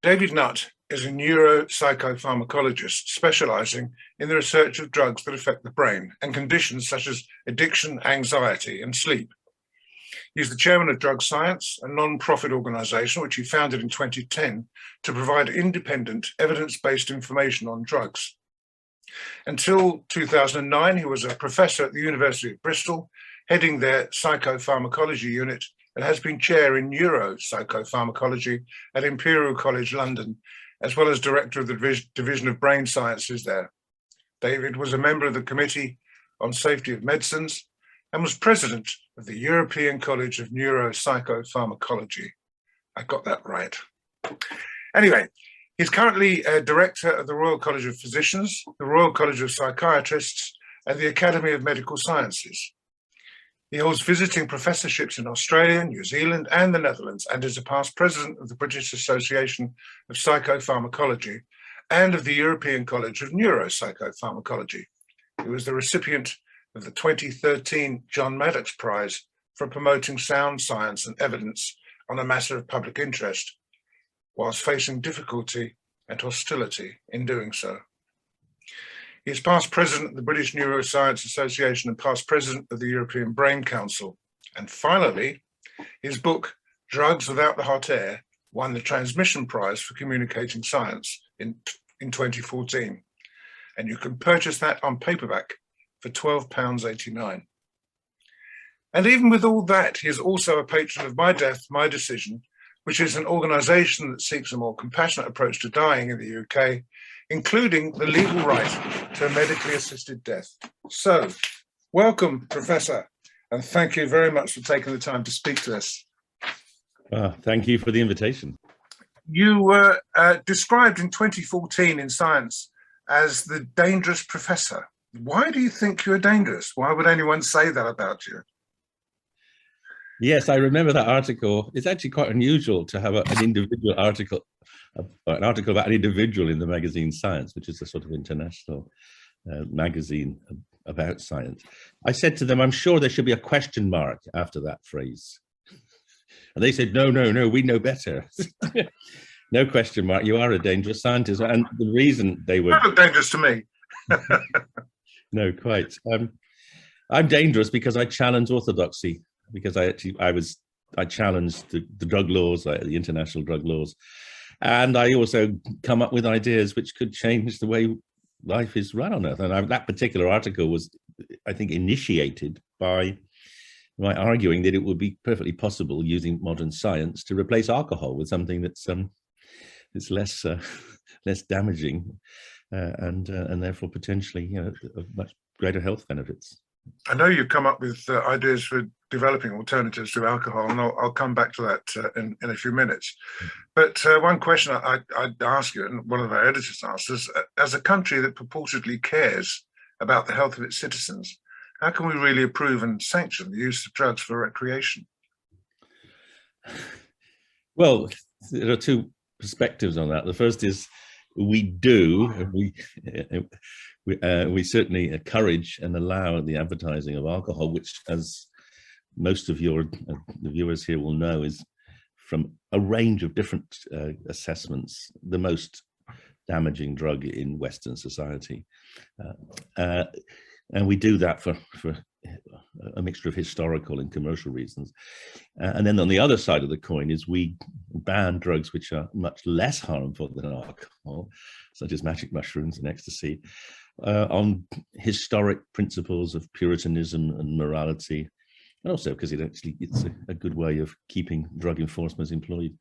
David Nutt is a neuropsychopharmacologist specializing in the research of drugs that affect the brain and conditions such as addiction, anxiety, and sleep. He's the chairman of Drug Science, a non-profit organization which he founded in 2010 to provide independent, evidence-based information on drugs. Until 2009, he was a professor at the University of Bristol, heading their psycho-pharmacology unit, and has been chair in neuropsychopharmacology at Imperial College London, as well as director of the Division of Brain Sciences there. David was a member of the Committee on Safety of Medicines and was president of the European College of Neuropsychopharmacology. I got that right. Anyway, he's currently a director of the Royal College of Physicians, the Royal College of Psychiatrists, and the Academy of Medical Sciences. He holds visiting professorships in Australia, New Zealand, and the Netherlands, and is a past president of the British Association of Psycho-Pharmacology and of the European College of Neuropsychopharmacology. He was the recipient of the 2013 John Maddox Prize for promoting sound science and evidence on a matter of public interest, whilst facing difficulty and hostility in doing so. He is past president of the British Neuroscience Association and past president of the European Brain Council. And finally, his book, Drugs Without the Hot Air, won the Transmission Prize for Communicating Science in 2014. And you can purchase that on paperback for £12.89. And even with all that, he is also a patron of My Death, My Decision, which is an organisation that seeks a more compassionate approach to dying in the UK, including the legal right to a medically assisted death. So, welcome, Professor, and thank you very much for taking the time to speak to us. Thank you for the invitation. You were described in 2014 in Science as the dangerous professor. Why do you think you're dangerous? Why would anyone say that about you? Yes, I remember that article. It's actually quite unusual to have an individual article, an article about an individual in the magazine Science, which is a sort of international magazine about science. I said to them, I'm sure there should be a question mark after that phrase. And they said, no, we know better. No question mark, you are a dangerous scientist. And the reason they were... Not dangerous to me. No, quite. I'm dangerous because I challenge orthodoxy. Because I challenged the drug laws, the international drug laws, and I also come up with ideas which could change the way life is run on Earth. And that particular article was, I think, initiated by my arguing that it would be perfectly possible using modern science to replace alcohol with something that's less less damaging and therefore potentially of much greater health benefits. I know you've come up with ideas for developing alternatives to alcohol, and I'll come back to that in a few minutes. But one question I'd ask you, and one of our editors asked us, as a country that purportedly cares about the health of its citizens, how can we really approve and sanction the use of drugs for recreation? Well, there are two perspectives on that. The first is we do, we certainly encourage and allow the advertising of alcohol, which, as most of the viewers here will know, is from a range of different assessments, the most damaging drug in Western society. And we do that for a mixture of historical and commercial reasons. And then on the other side of the coin is we ban drugs which are much less harmful than alcohol, such as magic mushrooms and ecstasy, on historic principles of Puritanism and morality, and also because it's a good way of keeping drug enforcement employed.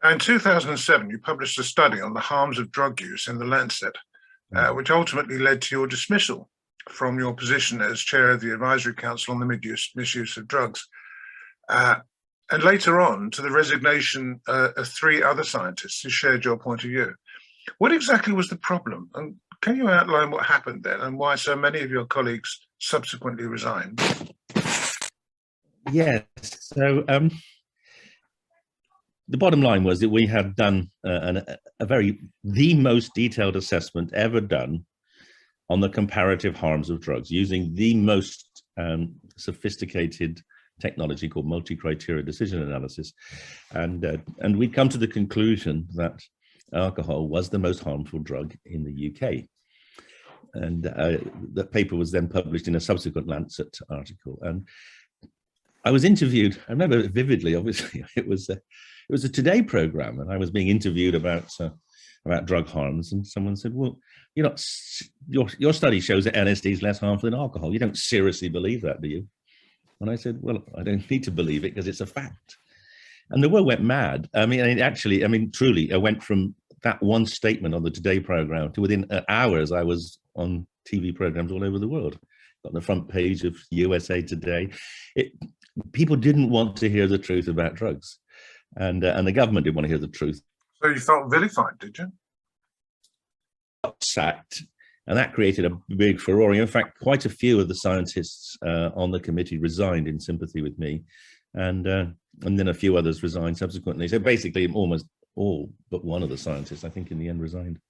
In 2007, you published a study on the harms of drug use in the Lancet, which ultimately led to your dismissal from your position as chair of the Advisory Council on the Misuse of Drugs, and later on to the resignation of 3 other scientists who shared your point of view. What exactly was the problem? And can you outline what happened then and why so many of your colleagues subsequently resigned? Yes, so the bottom line was that we had done the most detailed assessment ever done on the comparative harms of drugs, using the most sophisticated technology called multi-criteria decision analysis. And we'd come to the conclusion that alcohol was the most harmful drug in the UK. And that paper was then published in a subsequent Lancet article. And I was interviewed, I remember it vividly, obviously, it was a Today program, and I was being interviewed about drug harms, and someone said, well, your study shows that LSD is less harmful than alcohol. You don't seriously believe that, do you? And I said, well, I don't need to believe it because it's a fact. And the world went mad. Truly, I went from that one statement on the Today program to within hours, I was on TV programs all over the world, on the front page of USA Today. People didn't want to hear the truth about drugs, and the government didn't want to hear the truth. So you felt vilified, did you? Sacked, and that created a big furore. In fact, quite a few of the scientists on the committee resigned in sympathy with me, and then a few others resigned subsequently. So basically, almost all but one of the scientists, I think, in the end resigned.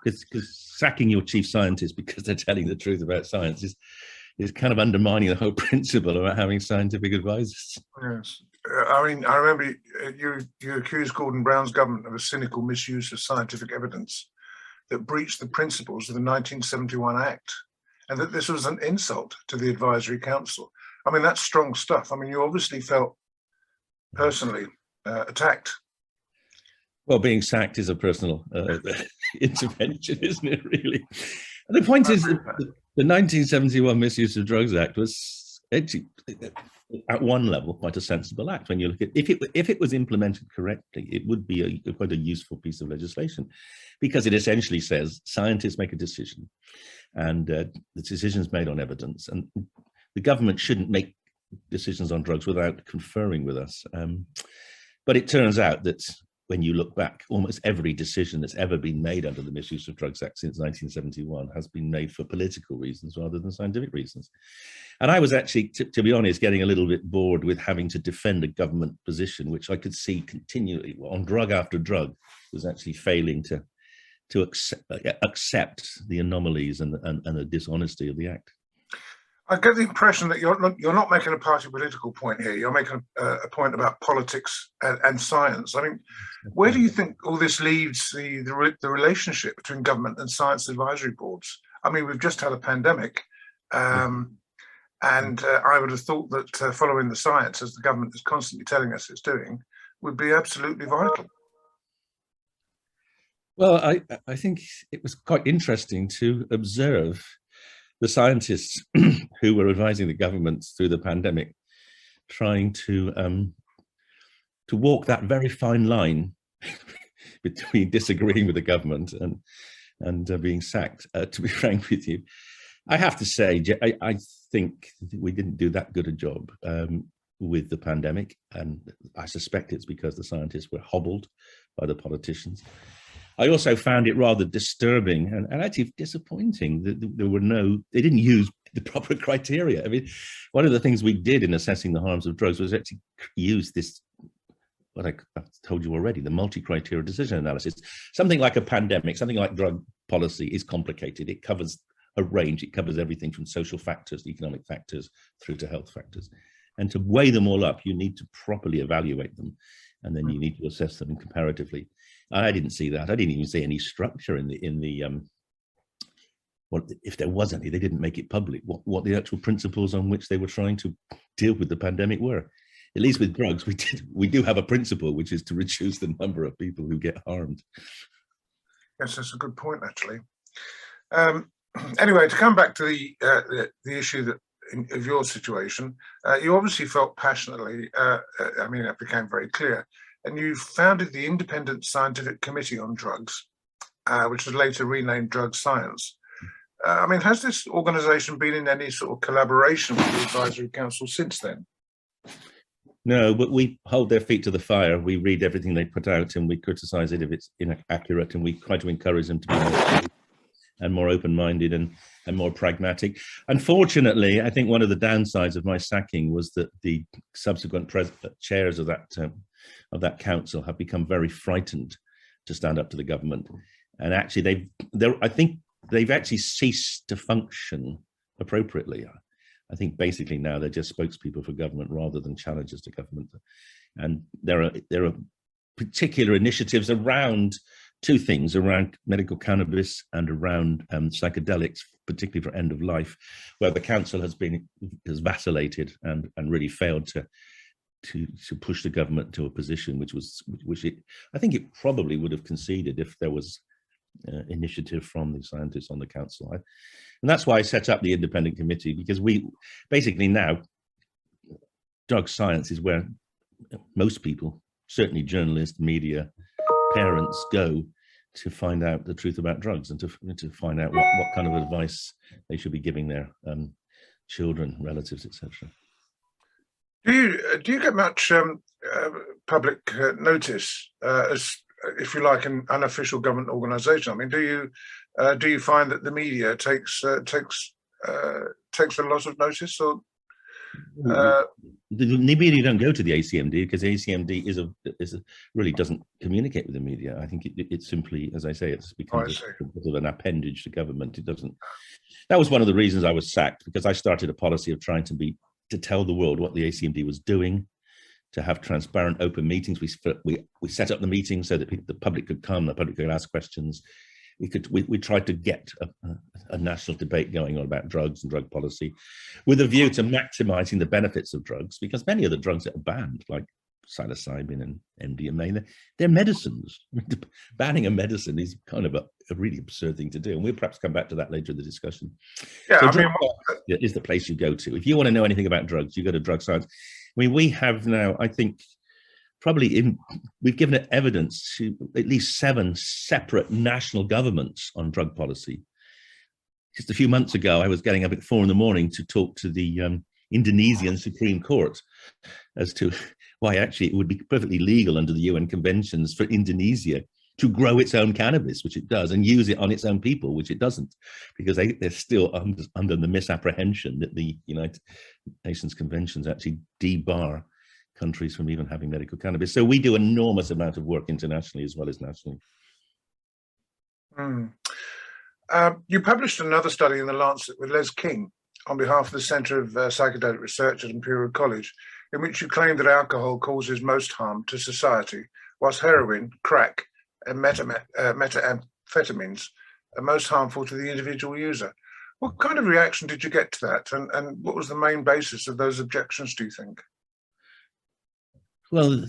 Because sacking your chief scientist because they're telling the truth about science is kind of undermining the whole principle about having scientific advisors. Yes. I remember you accused Gordon Brown's government of a cynical misuse of scientific evidence that breached the principles of the 1971 Act, and that this was an insult to the Advisory Council. I mean, that's strong stuff. I mean, you obviously felt personally attacked. Well, being sacked is a personal intervention, isn't it, really? And the point is that the 1971 Misuse of Drugs Act was actually, at one level, quite a sensible act. When you look at if it was implemented correctly, it would be quite a useful piece of legislation, because it essentially says scientists make a decision, and the decision is made on evidence, and the government shouldn't make decisions on drugs without conferring with us. But it turns out that when you look back, almost every decision that's ever been made under the Misuse of Drugs Act since 1971 has been made for political reasons rather than scientific reasons. And I was actually, to be honest, getting a little bit bored with having to defend a government position, which I could see continually on drug after drug was actually failing to accept the anomalies and the dishonesty of the act. I get the impression that you're not making a party political point here. You're making a point about politics and science. I mean, where do you think all this leaves the relationship between government and science advisory boards? I mean, we've just had a pandemic, and I would have thought that following the science, as the government is constantly telling us it's doing, would be absolutely vital. Well, I think it was quite interesting to observe the scientists who were advising the government through the pandemic, trying to walk that very fine line between disagreeing with the government and being sacked. To be frank with you, I have to say, I think we didn't do that good a job with the pandemic, and I suspect it's because the scientists were hobbled by the politicians. I also found it rather disturbing and actually disappointing that they didn't use the proper criteria. I mean, one of the things we did in assessing the harms of drugs was actually use this, what I've told you already, the multi-criteria decision analysis. Something like a pandemic, something like drug policy is complicated. It covers a range. It covers everything from social factors, economic factors, through to health factors. And to weigh them all up, you need to properly evaluate them, and then you need to assess them comparatively. I didn't see that. I didn't even see any structure in the well, if there was any, they didn't make it public, what the actual principles on which they were trying to deal with the pandemic were. At least with drugs, we do have a principle, which is to reduce the number of people who get harmed. Yes, that's a good point, actually. Anyway, to come back to the issue of your situation, you obviously felt passionately, I mean, that became very clear, and you founded the Independent Scientific Committee on Drugs, which was later renamed Drug Science. I mean, has this organisation been in any sort of collaboration with the Advisory Council since then? No, but we hold their feet to the fire. We read everything they put out and we criticise it if it's inaccurate, and we try to encourage them to be more open-minded and more pragmatic. Unfortunately, I think one of the downsides of my sacking was that the subsequent chairs of that council have become very frightened to stand up to the government, and actually I think they've actually ceased to function appropriately. I think basically now they're just spokespeople for government rather than challengers to government. And there are particular initiatives around two things, around medical cannabis and around psychedelics, particularly for end of life, where the council has vacillated and really failed to push the government to a position I think it probably would have conceded if there was initiative from the scientists on the council. And that's why I set up the independent committee, because we basically now, drug science is where most people, certainly journalists, media, parents, go to find out the truth about drugs and to find out what kind of advice they should be giving their children, relatives, etc. Do you get much public notice as, if you like, an unofficial government organisation? I mean, do you find that the media takes a lot of notice, or? The media don't go to the ACMD because the ACMD really doesn't communicate with the media. I think it's simply, as I say, it's becomes a bit of an appendage to government. It doesn't. That was one of the reasons I was sacked, because I started a policy of trying to tell the world what the ACMD was doing, to have transparent, open meetings. We set up the meetings so that the public could come, the public could ask questions. We tried to get a national debate going on about drugs and drug policy, with a view to maximizing the benefits of drugs, because many of the drugs that are banned, like psilocybin and MDMA, they're medicines. Banning a medicine is kind of a really absurd thing to do, and we'll perhaps come back to that later in the discussion. Yeah, so drug is the place you go to if you want to know anything about drugs. You go to drug science. I mean, we have now, I think, we've given it evidence to at least 7 separate national governments on drug policy. Just a few months ago, I was getting up at 4 a.m. to talk to the Indonesian Supreme Court as to why actually it would be perfectly legal under the UN conventions for Indonesia to grow its own cannabis, which it does, and use it on its own people, which it doesn't, because they're still under the misapprehension that the United Nations conventions actually debar countries from even having medical cannabis. So we do an enormous amount of work internationally as well as nationally. You published another study in The Lancet with Les King on behalf of the Centre of Psychedelic Research at Imperial College, in which you claimed that alcohol causes most harm to society, whilst heroin, crack, and methamphetamines are most harmful to the individual user. What kind of reaction did you get to that? And what was the main basis of those objections, do you think? Well,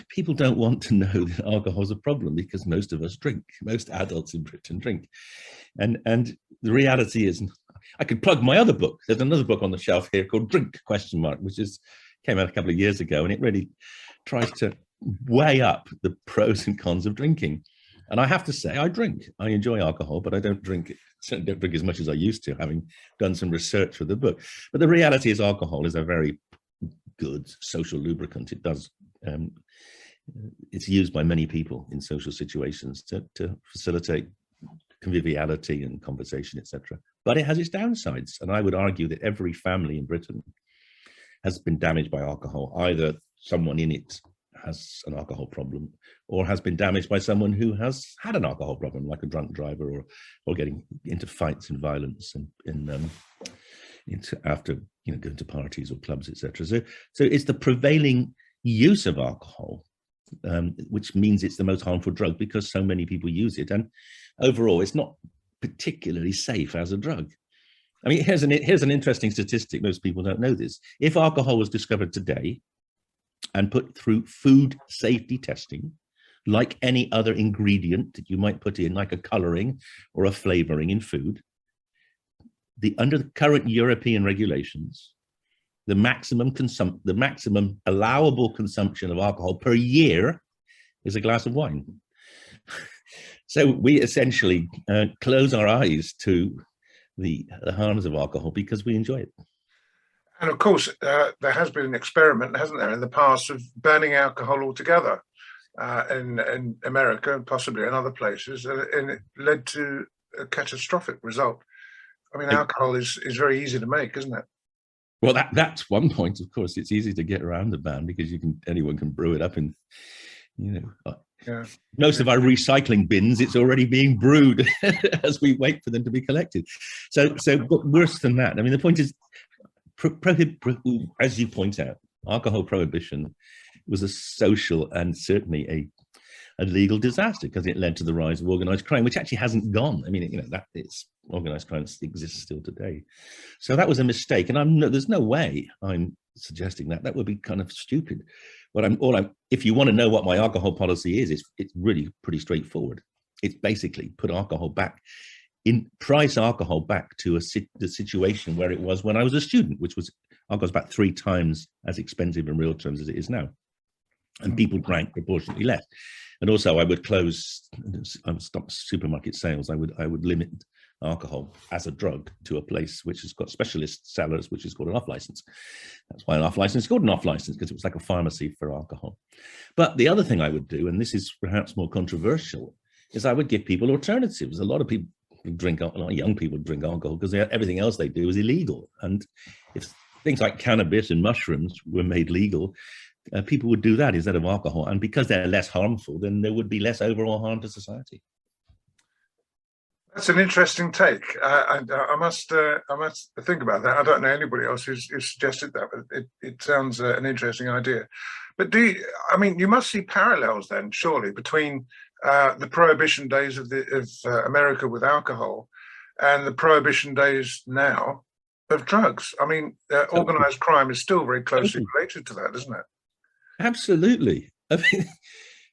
people don't want to know that alcohol is a problem because most of us drink. Most adults in Britain drink. And the reality is, I could plug my other book. There's another book on the shelf here called Drink, ? Which came out a couple of years ago, and it really tries to weigh up the pros and cons of drinking. And I have to say, I drink. I enjoy alcohol, but I don't drink. Certainly don't drink as much as I used to, having done some research for the book. But the reality is, alcohol is a very good social lubricant. It does. It's used by many people in social situations to facilitate conviviality and conversation, etc. But it has its downsides, and I would argue that every family in Britain has been damaged by alcohol. Either someone in it has an alcohol problem, or has been damaged by someone who has had an alcohol problem, like a drunk driver, or getting into fights and violence and after going to parties or clubs, etc. So it's the prevailing use of alcohol, which means it's the most harmful drug because so many people use it, and overall it's not particularly safe as a drug. I mean, here's an interesting statistic. Most people don't know this. If alcohol was discovered today and put through food safety testing, like any other ingredient that you might put in, like a coloring or a flavoring in food, under the current European regulations, the maximum allowable consumption of alcohol per year is a glass of wine. So we essentially close our eyes to the harms of alcohol because we enjoy it. And of course, there has been an experiment, hasn't there, in the past of banning alcohol altogether in America and possibly in other places, and it led to a catastrophic result. I mean, alcohol is very easy to make, isn't it? Well, that's one point. Of course, it's easy to get around the ban because anyone can brew it up in, most of our recycling bins. It's already being brewed as we wait for them to be collected. So, but worse than that. I mean, the point is, as you point out, alcohol prohibition was a social and certainly a legal disaster because it led to the rise of organized crime, which actually hasn't gone. I mean, that it's organized crime exists still today. So that was a mistake, and there's no way I'm suggesting that would be kind of stupid. If you want to know what my alcohol policy is, it's really pretty straightforward. It's basically price alcohol back to the situation where it was when I was a student, which was alcohol's about 3 times as expensive in real terms as it is now, and people drank proportionately less. And also, I would stop supermarket sales. I would limit alcohol as a drug to a place which has got specialist sellers, which is called an off-license. That's why an off-license is called an off-license, because it was like a pharmacy for alcohol. But the other thing I would do, and this is perhaps more controversial, is I would give people alternatives. A lot of people young people drink alcohol because everything else they do is illegal. And if things like cannabis and mushrooms were made legal, people would do that instead of alcohol. And because they're less harmful, then there would be less overall harm to society. That's an interesting take. I must think about that. I don't know anybody else who's suggested that, but it sounds an interesting idea. But you must see parallels then, surely, between the prohibition days of America with alcohol and the prohibition days now of drugs. I mean, organized crime is still very closely related to that, isn't it? Absolutely.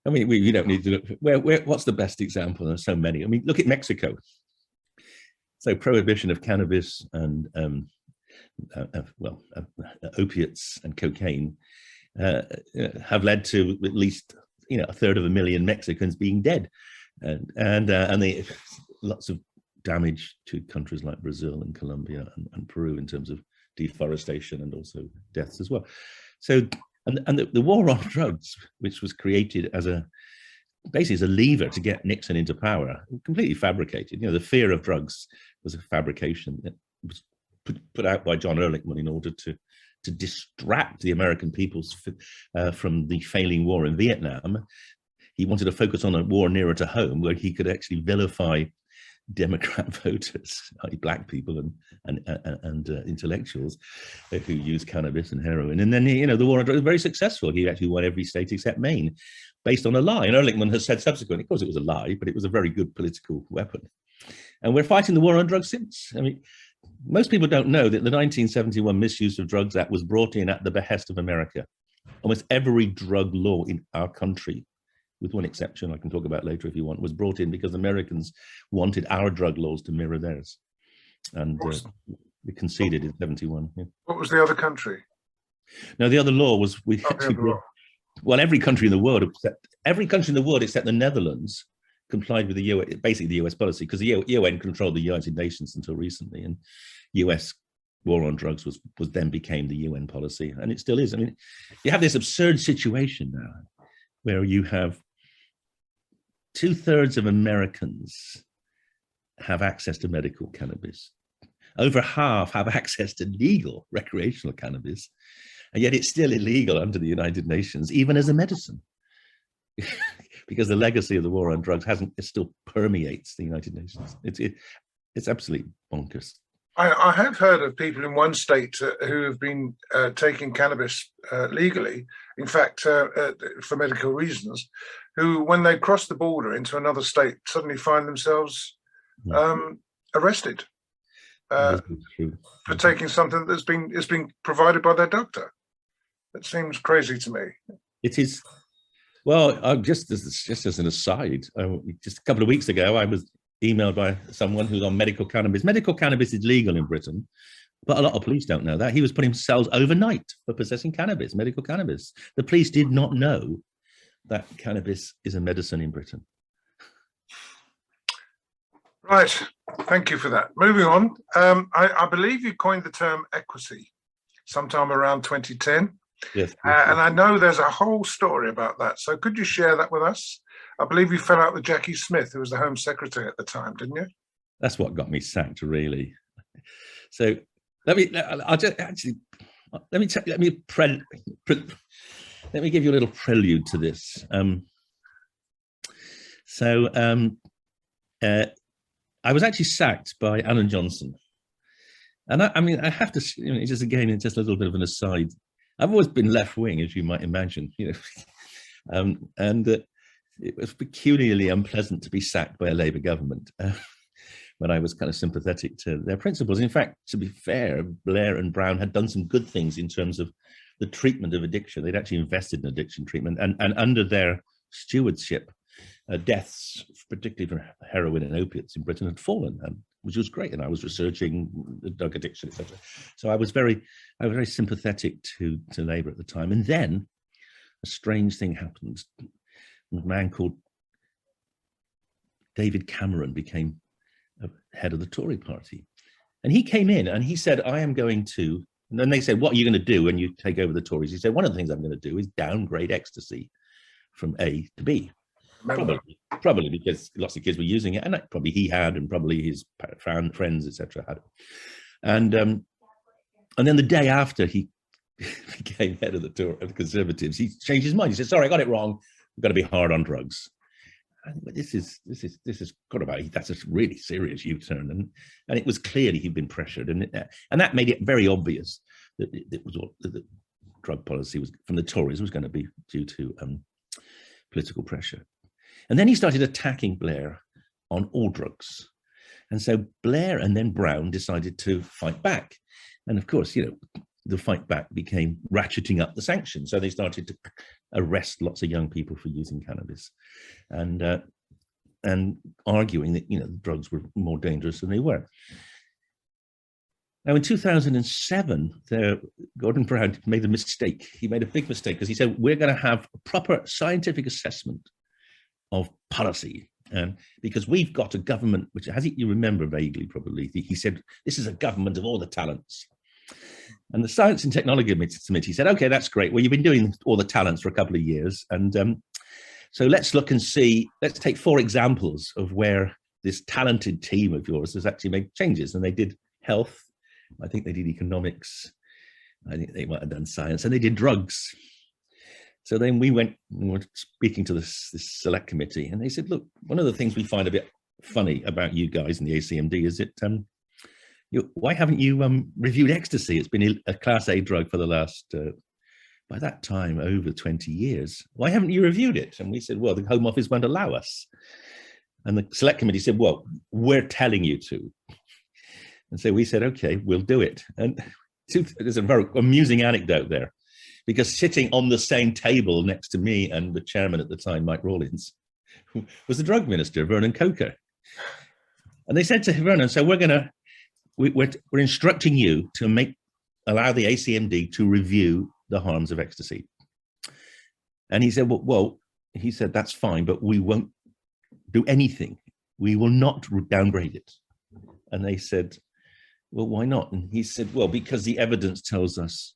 I mean, we don't need to look. What's the best example? There's so many. I mean, look at Mexico. So prohibition of cannabis and opiates and cocaine have led to at least 1/3 Mexicans being dead, and lots of damage to countries like Brazil and Colombia and Peru in terms of deforestation and also deaths as well. So. And the war on drugs, which was created basically as a lever to get Nixon into power, completely fabricated. The fear of drugs was a fabrication that was put out by John Ehrlichman in order to distract the American peoples from the failing war in Vietnam. He wanted to focus on a war nearer to home where he could actually vilify Democrat voters, black people and intellectuals who use cannabis and heroin. And then, the war on drugs was very successful. He actually won every state except Maine based on a lie. And Ehrlichman has said subsequently, of course, it was a lie, but it was a very good political weapon. And we're fighting the war on drugs since. I mean, most people don't know that the 1971 Misuse of Drugs Act was brought in at the behest of America. Almost every drug law in our country, with one exception I can talk about later if you want, was brought in because Americans wanted our drug laws to mirror theirs. And we conceded in 71. Yeah. What was the other country? No, the other law was every country in the world except the Netherlands complied with the US policy, because the UN controlled the United Nations until recently, and US war on drugs then became the UN policy, and it still is. I mean, you have this absurd situation now where you have 2/3 of Americans have access to medical cannabis. Over half have access to legal recreational cannabis, and yet it's still illegal under the United Nations, even as a medicine, because the legacy of the war on drugs it still permeates the United Nations. It's absolutely bonkers. I have heard of people in one state who have been taking cannabis legally, in fact, for medical reasons, who, when they cross the border into another state, suddenly find themselves arrested for taking something that's been provided by their doctor. That seems crazy to me. It is. Well, just as an aside, just a couple of weeks ago, I was emailed by someone who's on medical cannabis. Medical cannabis is legal in Britain, but a lot of police don't know that. He was putting cells overnight for possessing cannabis, medical cannabis. The police did not know that cannabis is a medicine in Britain. Right, thank you for that. Moving on, I believe you coined the term equity sometime around 2010. Yes. And I know there's a whole story about that. So could you share that with us? I believe you fell out with Jackie Smith, who was the Home Secretary at the time, didn't you? That's what got me sacked, really. So let me give you a little prelude to this. I was actually sacked by Alan Johnson. And I mean, I have to, it's just, again, it's just a little bit of an aside. I've always been left wing, as you might imagine, and it was peculiarly unpleasant to be sacked by a Labour government when I was kind of sympathetic to their principles. In fact, to be fair, Blair and Brown had done some good things in terms of the treatment of addiction. They'd actually invested in addiction treatment, and under their stewardship, deaths, particularly from heroin and opiates in Britain, had fallen, which was great. And I was researching drug addiction, etc. So I was very sympathetic to Labour at the time. And then a strange thing happened. A man called David Cameron became head of the Tory party. And he came in and he said, I am going to, and then they said, what are you going to do when you take over the Tories? He said, one of the things I'm going to do is downgrade ecstasy from A to B. Probably because lots of kids were using it, and probably he had, and probably his friends, etc., had. And then the day after he became head of the Conservatives, he changed his mind. He said, sorry, I got it wrong. We've got to be hard on drugs. But this is got about, that's a really serious U-turn, and it was clearly he'd been pressured, and that made it very obvious that it was what the drug policy was from the Tories was going to be due to political pressure. And then he started attacking Blair on all drugs, and so Blair and then Brown decided to fight back, and of course, the fight back became ratcheting up the sanctions. So they started to arrest lots of young people for using cannabis, and arguing that drugs were more dangerous than they were. Now in 2007, Gordon Brown made a mistake. He made a big mistake because he said, we're going to have a proper scientific assessment of policy. And because we've got a government, which you remember vaguely probably, he said, this is a government of all the talents. And the Science and Technology Committee said, okay, that's great. Well, you've been doing all the talents for a couple of years. And so let's look and see, let's take 4 examples of where this talented team of yours has actually made changes. And they did health, I think they did economics, I think they might have done science, and they did drugs. So then we were speaking to this select committee, and they said, look, one of the things we find a bit funny about you guys in the ACMD is that why haven't you reviewed Ecstasy? It's been a Class A drug for the last, by that time, over 20 years. Why haven't you reviewed it? And we said, well, the Home Office won't allow us. And the Select Committee said, well, we're telling you to. And so we said, okay, we'll do it. And there's a very amusing anecdote there, because sitting on the same table next to me and the chairman at the time, Mike Rawlins, was the drug minister, Vernon Coker. And they said to Vernon, so we're instructing you to allow the ACMD to review the harms of ecstasy. And he said, well, he said, that's fine, but we won't do anything. We will not downgrade it. And they said, well, why not? And he said, well, because the evidence tells us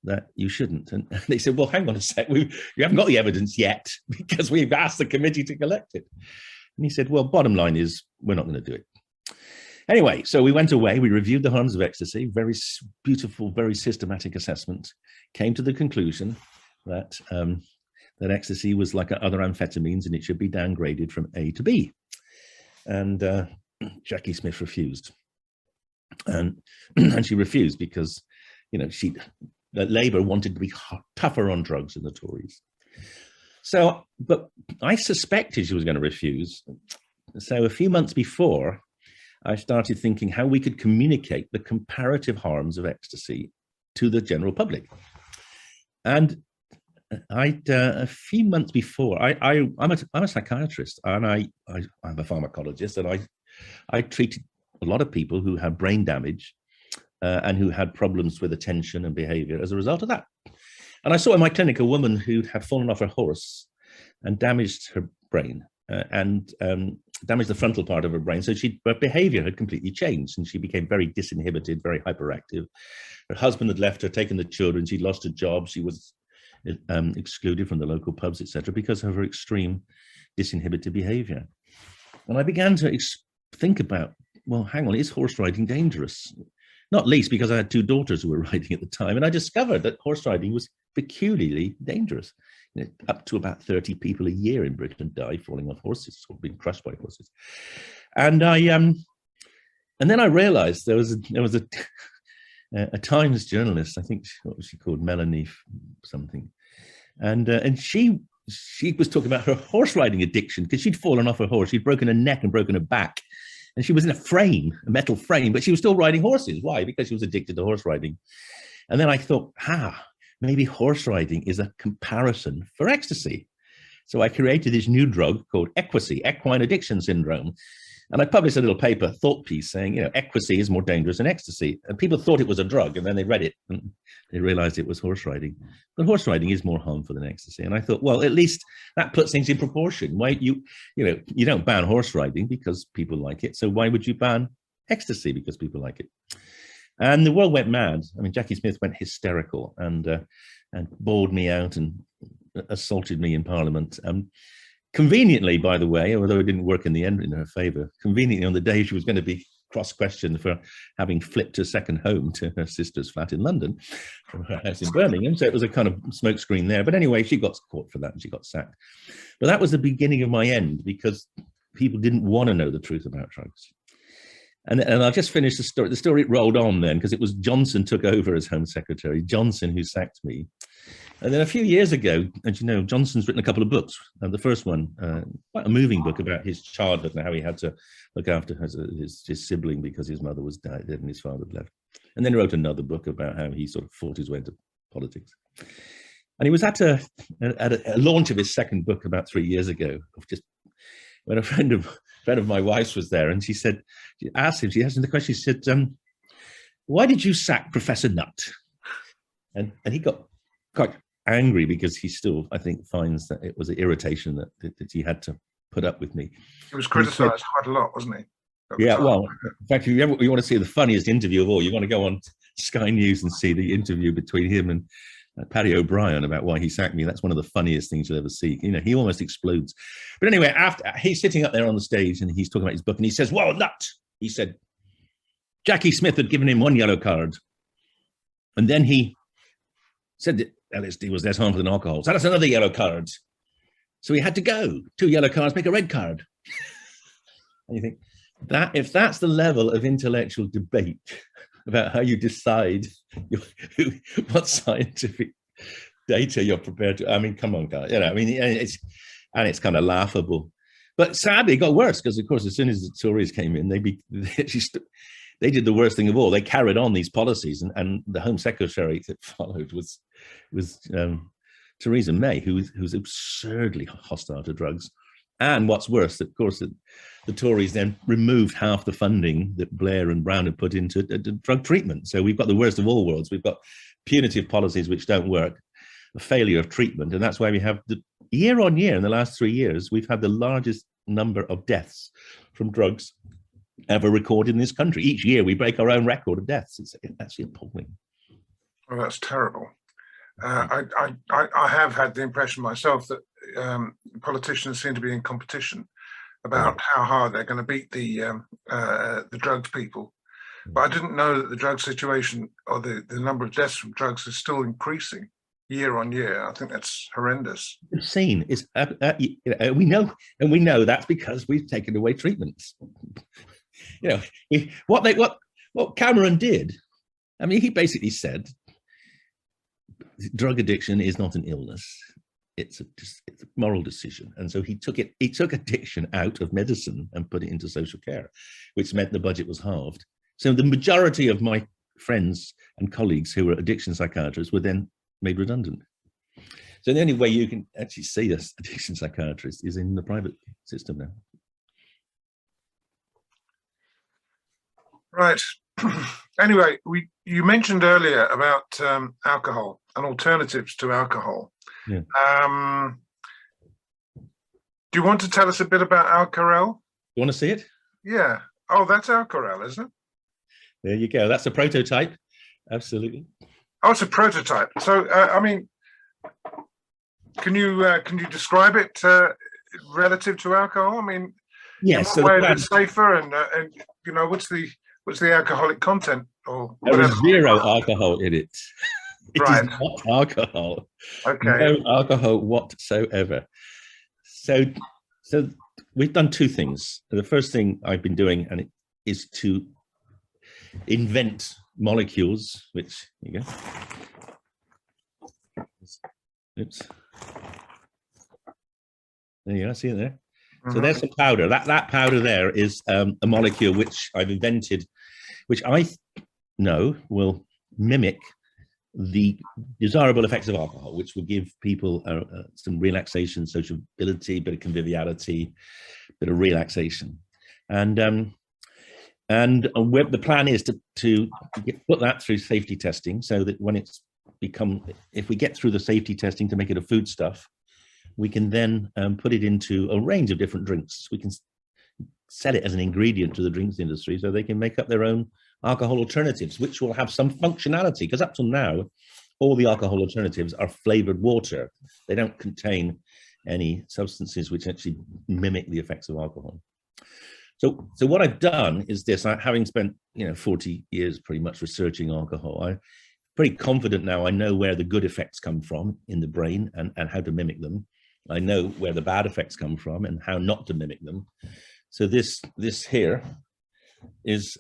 that you shouldn't. And they said, well, hang on a sec, you haven't got the evidence yet because we've asked the committee to collect it. And he said, well, bottom line is we're not going to do it. Anyway, so we went away, we reviewed the harms of ecstasy, very beautiful, very systematic assessment, came to the conclusion that that ecstasy was like other amphetamines and it should be downgraded from A to B. And Jackie Smith refused. And she refused because, Labour wanted to be tougher on drugs than the Tories. So, but I suspected she was going to refuse. So a few months before, I started thinking how we could communicate the comparative harms of ecstasy to the general public. And a few months before, I'm a psychiatrist, and I'm a pharmacologist, and I treated a lot of people who had brain damage and who had problems with attention and behavior as a result of that. And I saw in my clinic a woman who had fallen off her horse and damaged her brain and damaged the frontal part of her brain. So her behavior had completely changed, and she became very disinhibited, very hyperactive. Her husband had left her, taken the children. She'd lost her job. She was excluded from the local pubs, etc., because of her extreme disinhibited behavior. And I began to think about, well, hang on, is horse riding dangerous? Not least because I had 2 daughters who were riding at the time, and I discovered that horse riding was peculiarly dangerous. Up to about 30 people a year in Britain die falling off horses or being crushed by horses. And then I realized there was a Times journalist. I think, what was she called? Melanie something. And she was talking about her horse riding addiction, because she'd fallen off her horse. She'd broken her neck and broken her back. And she was in a metal frame, but she was still riding horses. Why? Because she was addicted to horse riding. And then I thought, maybe horse riding is a comparison for ecstasy. So I created this new drug called Ecstasy, equine addiction syndrome. And I published a little paper, thought piece, saying, ecstasy is more dangerous than ecstasy. And people thought it was a drug, and then they read it and they realized it was horse riding. But horse riding is more harmful than ecstasy. And I thought, well, at least that puts things in proportion. Why you don't ban horse riding because people like it. So why would you ban ecstasy because people like it? And the world went mad. I mean, Jackie Smith went hysterical and bawled me out and assaulted me in Parliament. Conveniently, by the way, although it didn't work in the end in her favor, conveniently on the day she was going to be cross-questioned for having flipped a second home to her sister's flat in London, from her house in Birmingham. So it was a kind of smokescreen there. But anyway, she got caught for that and she got sacked. But that was the beginning of my end, because people didn't want to know the truth about drugs. And I'll just finish the story. The story rolled on then, because it was Johnson took over as Home Secretary, Johnson who sacked me. And then a few years ago, as you know, Johnson's written a couple of books. The first one, quite a moving book about his childhood and how he had to look after his sibling because his mother was dead and his father had left. And then he wrote another book about how he sort of fought his way into politics. And he was at a launch of his second book about 3 years ago, when a friend of my wife's was there, and she asked him the question, she said, why did you sack Professor Nutt? And he got quite angry, because he still, I think, finds that it was an irritation that he had to put up with me. He was criticised quite a lot, wasn't he? Yeah, well, in fact, if you want to see the funniest interview of all, you want to go on Sky News and see the interview between him and Paddy O'Brien about why he sacked me. That's one of the funniest things you'll ever see. He almost explodes. But anyway, after he's sitting up there on the stage and he's talking about his book, and he says, well, Nutt, he said, Jackie Smith had given him 1 yellow card. And then he said that LSD was less harmful than alcohol. So that's another yellow card. So he had to go. 2 yellow cards make a red card. And you think, that if that's the level of intellectual debate about how you decide what scientific data you're prepared to, I mean, come on, guys. It's kind of laughable. But sadly, it got worse, because, of course, as soon as the Tories came in, they did the worst thing of all. They carried on these policies, and the Home Secretary that followed was Theresa May, who was absurdly hostile to drugs. And what's worse, of course, the Tories then removed half the funding that Blair and Brown had put into drug treatment. So we've got the worst of all worlds. We've got punitive policies which don't work, a failure of treatment, and that's why we have year on year in the last 3 years, we've had the largest number of deaths from drugs ever recorded in this country. Each year we break our own record of deaths. It's actually appalling. Well, that's terrible. I have had the impression myself that politicians seem to be in competition about how hard they're going to beat the drugs people. But I didn't know that the drug situation or the number of deaths from drugs is still increasing year on year. I think that's horrendous. Insane. It's we know that's because we've taken away treatments. What Cameron did, I mean, he basically said drug addiction is not an illness. It's a moral decision. And so he took addiction out of medicine and put it into social care, which meant the budget was halved. So the majority of my friends and colleagues who were addiction psychiatrists were then made redundant. So the only way you can actually see us addiction psychiatrists is in the private system now. Right. Anyway, you mentioned earlier about alcohol and alternatives to alcohol. Yeah. Do you want to tell us a bit about Alcarel? You want to see it? Yeah. Oh, that's Alcarel, isn't it? There you go. That's a prototype. Absolutely. Oh, it's a prototype. So, I mean, can you describe it relative to alcohol? I mean, yes. So it's safer, and what's the alcoholic content or whatever? There is zero alcohol in it. It right. is not alcohol. Okay. No alcohol whatsoever. So we've done two things. The first thing I've been doing is to invent molecules, which, here you go. Oops. There you go, see it there? So there's some powder. That powder there is a molecule which I've invented, which I know will mimic the desirable effects of alcohol, which will give people some relaxation, sociability, bit of conviviality, bit of relaxation. And the plan is to put that through safety testing, so that when it's if we get through the safety testing to make it a foodstuff, we can then put it into a range of different drinks. We can sell it as an ingredient to the drinks industry, so they can make up their own alcohol alternatives, which will have some functionality, because up till now, all the alcohol alternatives are flavored water. They don't contain any substances which actually mimic the effects of alcohol. So what I've done is this: having spent 40 years pretty much researching alcohol, I'm pretty confident now. I know where the good effects come from in the brain and how to mimic them. I know where the bad effects come from and how not to mimic them. So this here is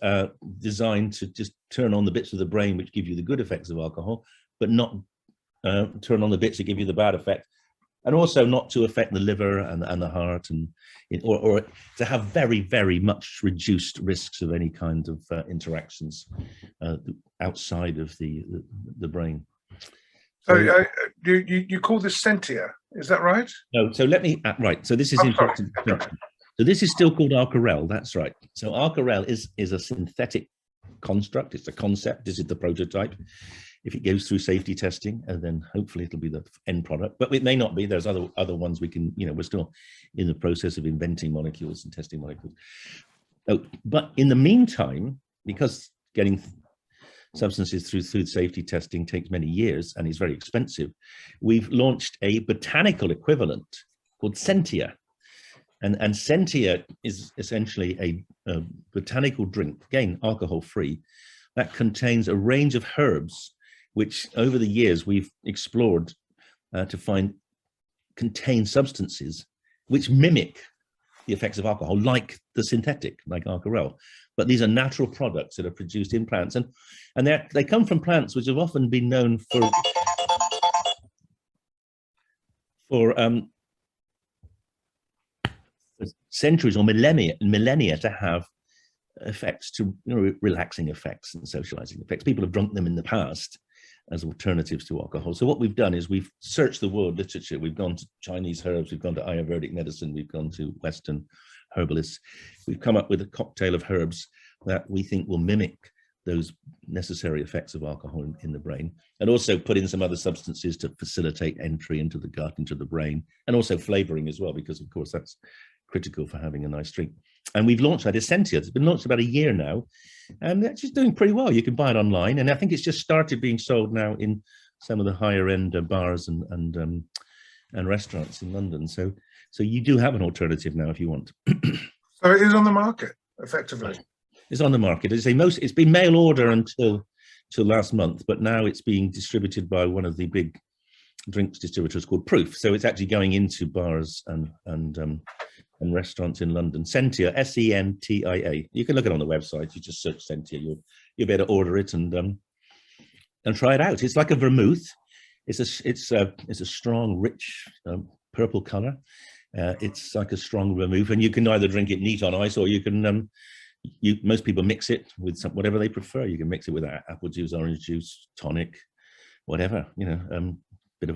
designed to just turn on the bits of the brain which give you the good effects of alcohol, but not turn on the bits that give you the bad effect, and also not to affect the liver and the heart, or to have very, very much reduced risks of any kind of interactions outside of the brain. So you call this Centia, is that right? No, so let me, right, so this is important. So this is still called Alcarel, that's right. So Alcarel is a synthetic construct, it's a concept, this is the prototype. If it goes through safety testing, and then hopefully it'll be the end product, but it may not be. There's other ones we can, we're still in the process of inventing molecules and testing molecules. Oh, but in the meantime, because getting substances through food safety testing takes many years and is very expensive, we've launched a botanical equivalent called Centia. And Centia is essentially a botanical drink, again, alcohol-free, that contains a range of herbs, which over the years we've explored to contain substances which mimic the effects of alcohol, like the synthetic, like Alcarel. But these are natural products that are produced in plants, and they come from plants which have often been known for centuries or millennia to have effects, to relaxing effects and socializing effects. People have drunk them in the past as alternatives to alcohol. So what we've done is we've searched the world literature. We've gone to Chinese herbs, we've gone to Ayurvedic medicine, we've gone to Western herbalists. We've come up with a cocktail of herbs that we think will mimic those necessary effects of alcohol in the brain, and also put in some other substances to facilitate entry into the gut, into the brain, and also flavoring as well, because of course that's critical for having a nice drink. And we've launched that. Centia. It's been launched about a year now, and it's just doing pretty well. You can buy it online, and I think it's just started being sold now in some of the higher end bars and restaurants in London. So you do have an alternative now if you want. So it is on the market, effectively. It's on the market. It's been mail order until last month, but now it's being distributed by one of the big drinks distributors called Proof. So it's actually going into bars and restaurants in London. Centia, Sentia. You can look it on the website. You just search Centia. You'll be able to order it and try it out. It's like a vermouth. It's a strong, rich purple color. It's like a strong vermouth, and you can either drink it neat on ice, or you can. Most people mix it with whatever they prefer. You can mix it with apple juice, orange juice, tonic, whatever. Bit of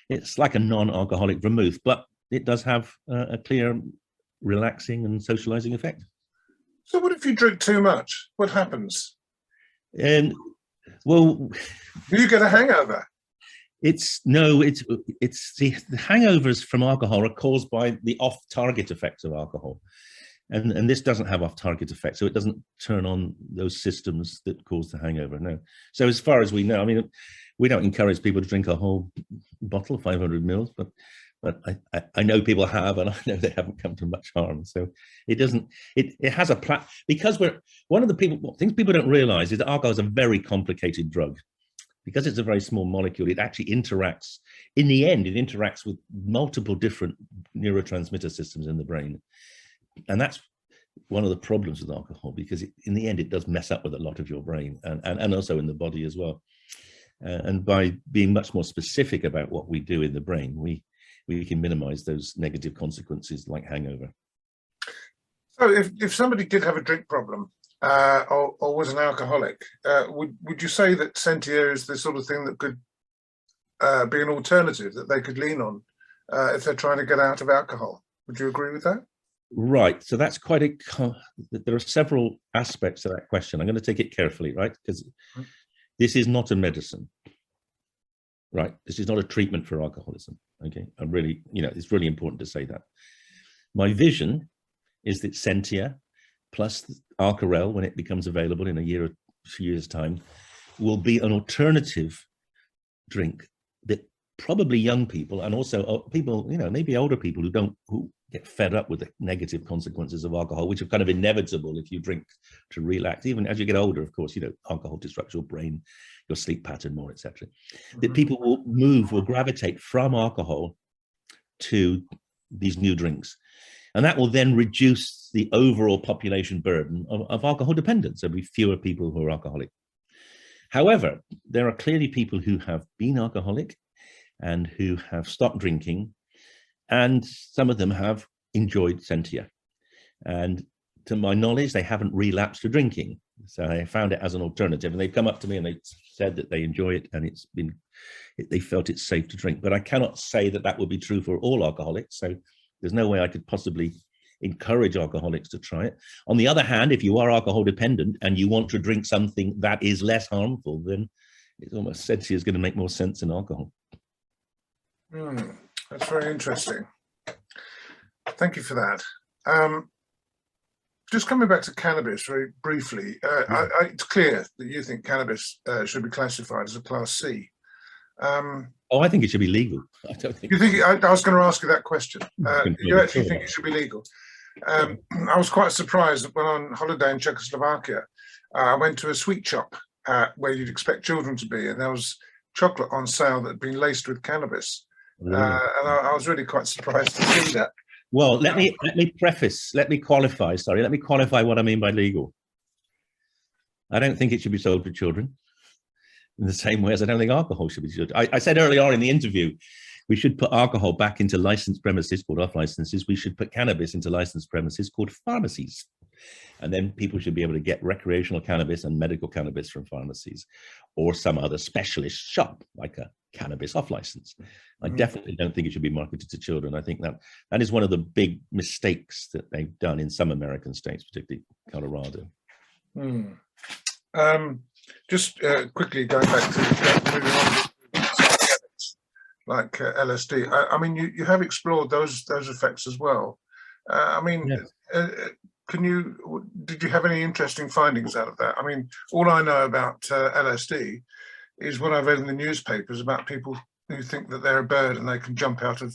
it's like a non-alcoholic vermouth, but it does have a clear relaxing and socializing effect. So what if you drink too much? What happens? Well, do you get a hangover? The hangovers from alcohol are caused by the off-target effects of alcohol. And this doesn't have off-target effects, so it doesn't turn on those systems that cause the hangover, no. So as far as we know, I mean, we don't encourage people to drink a whole bottle, 500 mils, but I know people have, and I know they haven't come to much harm. So it has because one of the things people don't realize is that alcohol is a very complicated drug. Because it's a very small molecule, it actually interacts, in the end, it interacts with multiple different neurotransmitter systems in the brain. And that's one of the problems with alcohol, because in the end, it does mess up with a lot of your brain and also in the body as well. And by being much more specific about what we do in the brain, we can minimize those negative consequences like hangover. So if somebody did have a drink problem or was an alcoholic, would you say that Centia is the sort of thing that could be an alternative that they could lean on if they're trying to get out of alcohol? Would you agree with that? Right. So that's quite there are several aspects to that question. I'm going to take it carefully, right? Because this is not a medicine, right? This is not a treatment for alcoholism. Okay. I'm really, it's really important to say that. My vision is that Centia plus Alcarel, when it becomes available in a few years' time, will be an alternative drink that probably young people and also people, maybe older people who get fed up with the negative consequences of alcohol, which are kind of inevitable if you drink to relax. Even as you get older, of course, alcohol disrupts your brain, your sleep pattern more, etc. That people will gravitate from alcohol to these new drinks. And that will then reduce the overall population burden of alcohol dependence. There'll be fewer people who are alcoholic. However, there are clearly people who have been alcoholic and who have stopped drinking, and some of them have enjoyed Centia. And to my knowledge, they haven't relapsed to drinking. So I found it as an alternative, and they've come up to me and they said that they enjoy it and they felt it's safe to drink. But I cannot say that that will be true for all alcoholics. So there's no way I could possibly encourage alcoholics to try it. On the other hand, if you are alcohol dependent and you want to drink something that is less harmful, then it's almost Centia is going to make more sense than alcohol. That's very interesting. Thank you for that. Just coming back to cannabis very briefly, it's clear that you think cannabis should be classified as a Class C. I think it should be legal. I don't think. You think? I was going to ask you that question. You actually think it should be legal? I was quite surprised that when on holiday in Czechoslovakia, I went to a sweet shop where you'd expect children to be, and there was chocolate on sale that had been laced with cannabis. And I was really quite surprised to see that. Well, let me qualify what I mean by legal. I don't think it should be sold to children in the same way as I don't think alcohol should be sold. I said earlier on in the interview, we should put alcohol back into licensed premises called off licenses. We should put cannabis into licensed premises called pharmacies. And then people should be able to get recreational cannabis and medical cannabis from pharmacies or some other specialist shop, like a cannabis off license. I definitely don't think it should be marketed to children. I think that is one of the big mistakes that they've done in some American states, particularly Colorado. Just quickly going back to moving on to psychedelics like LSD. I mean, you have explored those effects as well. Yes. Did you have any interesting findings out of that? I mean, all I know about LSD is what I've read in the newspapers about people who think that they're a bird and they can jump out of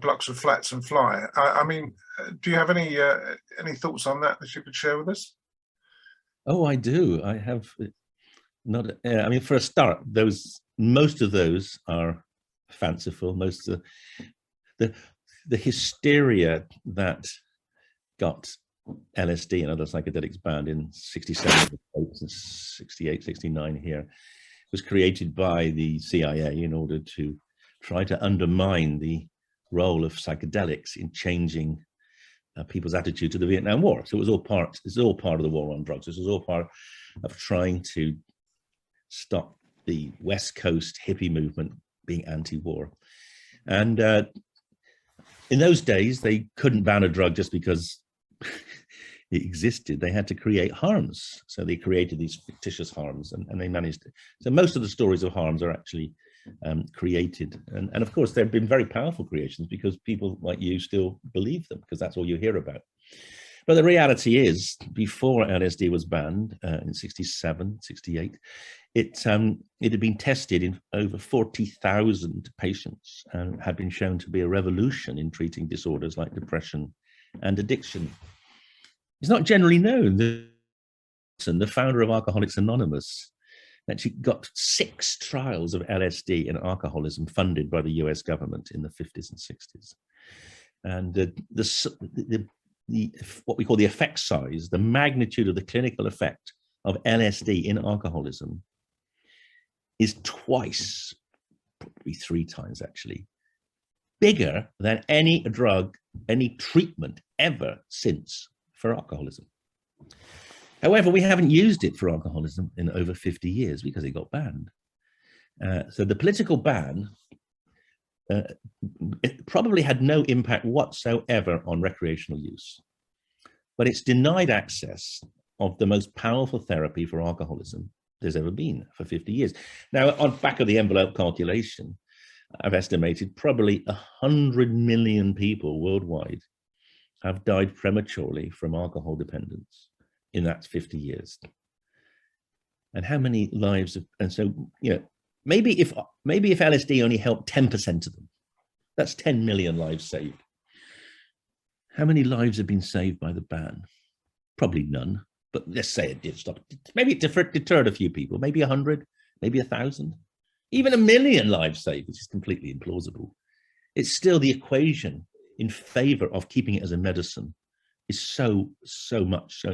blocks of flats and fly. I mean, do you have any thoughts on that you could share with us? Oh, I do. I have not. I mean, for a start, most of those are fanciful. Most of the hysteria that got LSD and other psychedelics banned in 67, 68, 69 here was created by the CIA in order to try to undermine the role of psychedelics in changing people's attitude to the Vietnam War. So it's all part of the war on drugs. This was all part of trying to stop the West Coast hippie movement being anti-war. And in those days, they couldn't ban a drug just because it existed. They had to create harms. So they created these fictitious harms and they managed it. So most of the stories of harms are actually created. And of course, there have been very powerful creations because people like you still believe them because that's all you hear about. But the reality is, before LSD was banned in 67, 68, it had been tested in over 40,000 patients and had been shown to be a revolution in treating disorders like depression and addiction. It's not generally known that the founder of Alcoholics Anonymous actually got 6 trials of LSD and alcoholism funded by the US government in the 50s and 60s. And the what we call the effect size, the magnitude of the clinical effect of LSD in alcoholism is twice, probably 3 times actually, bigger than any drug, any treatment ever since for alcoholism. However, we haven't used it for alcoholism in over 50 years because it got banned. So the political ban it probably had no impact whatsoever on recreational use, but it's denied access of the most powerful therapy for alcoholism there's ever been for 50 years. Now, on back of the envelope calculation, I've estimated probably 100 million people worldwide have died prematurely from alcohol dependence in that 50 years. And how many lives have, and so, you know, maybe if LSD only helped 10% of them, that's 10 million lives saved. How many lives have been saved by the ban? Probably none, but let's say it did stop. Maybe it deterred a few people, maybe 100, maybe 1,000, even 1 million lives saved, which is completely implausible. It's still the equation in favor of keeping it as a medicine is so much.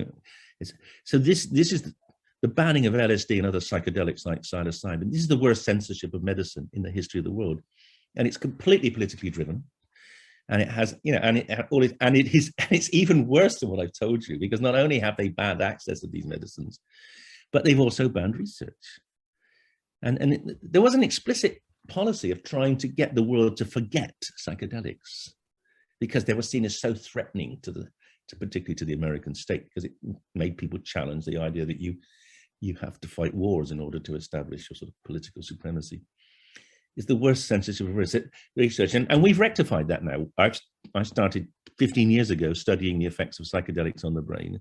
So this is the banning of LSD and other psychedelics like psilocybin. This is the worst censorship of medicine in the history of the world, and it's completely politically driven. And it has, you know, it's even worse than what I've told you, because not only have they banned access to these medicines, but they've also banned research. And there was an explicit policy of trying to get the world to forget psychedelics, because they were seen as so threatening particularly to the American state, because it made people challenge the idea that you have to fight wars in order to establish your sort of political supremacy. It's the worst censorship of research, and we've rectified that now. I started 15 years ago studying the effects of psychedelics on the brain,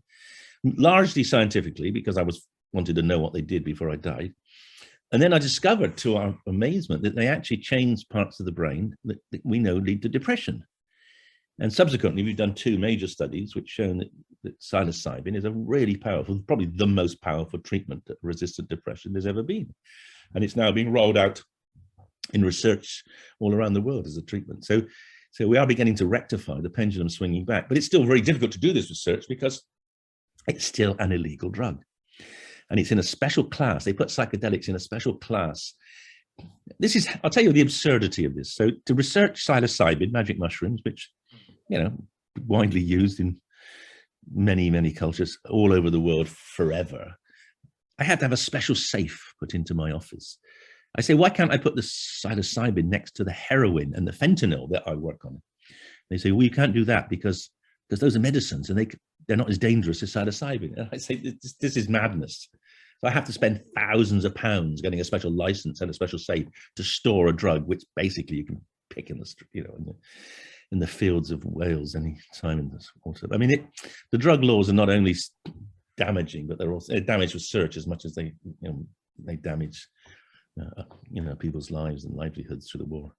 largely scientifically, because I wanted to know what they did before I died. And then I discovered, to our amazement, that they actually change parts of the brain that we know lead to depression. And subsequently, we've done 2 major studies which shown that psilocybin is a really powerful, probably the most powerful treatment of resistant depression there's ever been. And it's now being rolled out in research all around the world as a treatment. So we are beginning to rectify the pendulum swinging back, but it's still very difficult to do this research because it's still an illegal drug. And it's in a special class. They put psychedelics in a special class. This is, I'll tell you the absurdity of this. So to research psilocybin, magic mushrooms, which, you know, widely used in many, many cultures all over the world forever, I had to have a special safe put into my office. I say, why can't I put the psilocybin next to the heroin and the fentanyl that I work on? They say, well, you can't do that because those are medicines and they're not as dangerous as psilocybin. And I say, this is madness. So I have to spend thousands of pounds getting a special license and a special safe to store a drug, which basically you can pick in the, you know, in the fields of Wales any time in this autumn. I mean, the drug laws are not only damaging, but they damage research as much as they damage people's lives and livelihoods through the war.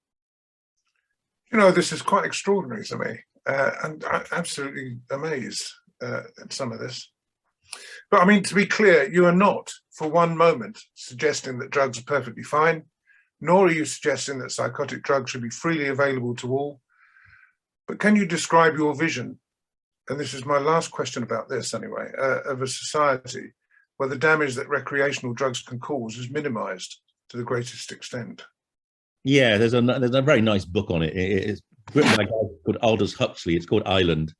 You know, this is quite extraordinary to me, and I'm absolutely amazed at some of this. But I mean, to be clear, you are not for one moment suggesting that drugs are perfectly fine, nor are you suggesting that psychotic drugs should be freely available to all. But can you describe your vision, and this is my last question about this anyway, of a society where the damage that recreational drugs can cause is minimized to the greatest extent? Yeah, there's a very nice book on it. It's written by a guy called Aldous Huxley. It's called Island.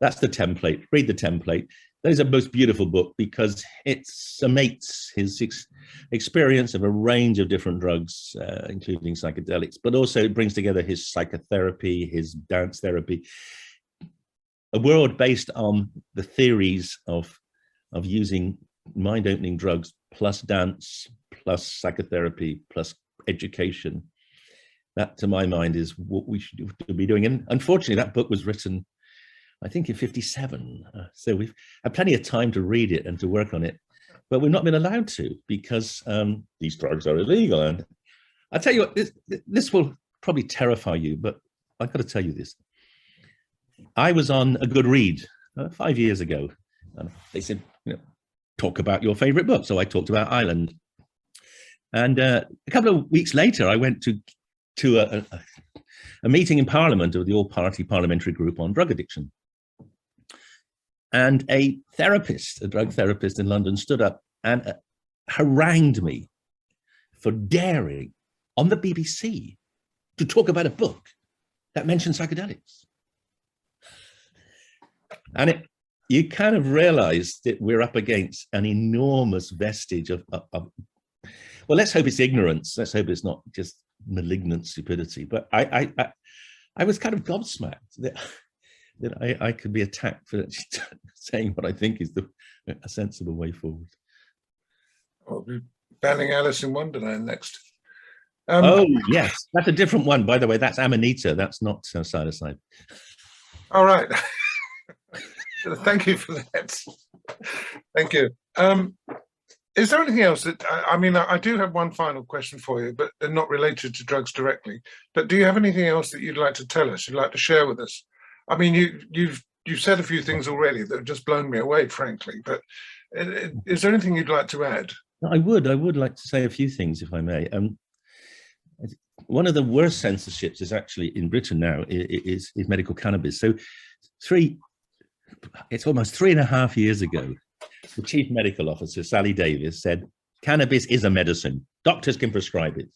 That's the template. Read the template. That is a most beautiful book because it summates his experience of a range of different drugs, including psychedelics, but also it brings together his psychotherapy, his dance therapy, a world based on the theories of using mind-opening drugs plus dance, plus psychotherapy, plus education. That, to my mind, is what we should be doing. And unfortunately, that book was written, I think, in 1957. So we've had plenty of time to read it and to work on it, but we've not been allowed to because these drugs are illegal. And I'll tell you what, this will probably terrify you, but I've got to tell you this. I was on a good read 5 years ago. They said, talk about your favorite book. So I talked about Island. And a couple of weeks later, I went to a meeting in Parliament of the all-party parliamentary group on drug addiction. And a therapist, a drug therapist in London, stood up and harangued me for daring on the BBC to talk about a book that mentioned psychedelics. And you kind of realize that we're up against an enormous vestige of well, let's hope it's ignorance. Let's hope it's not just malignant stupidity. But I was kind of gobsmacked that I could be attacked for saying what I think is a sensible way forward. I'll be banning Alice in Wonderland next. Oh, yes. That's a different one, by the way. That's Amanita. That's not psilocybin. All right. Thank you for that. Thank you. Is there anything else that, I mean, I do have one final question for you, but not related to drugs directly. But do you have anything else that you'd like to tell us, you'd like to share with us? I mean, you've said a few things already that have just blown me away, frankly, but is there anything you'd like to add? I would like to say a few things, if I may. One of the worst censorships is actually in Britain now is medical cannabis. So it's almost 3.5 years ago, the chief medical officer, Sally Davis, said, cannabis is a medicine. Doctors can prescribe it.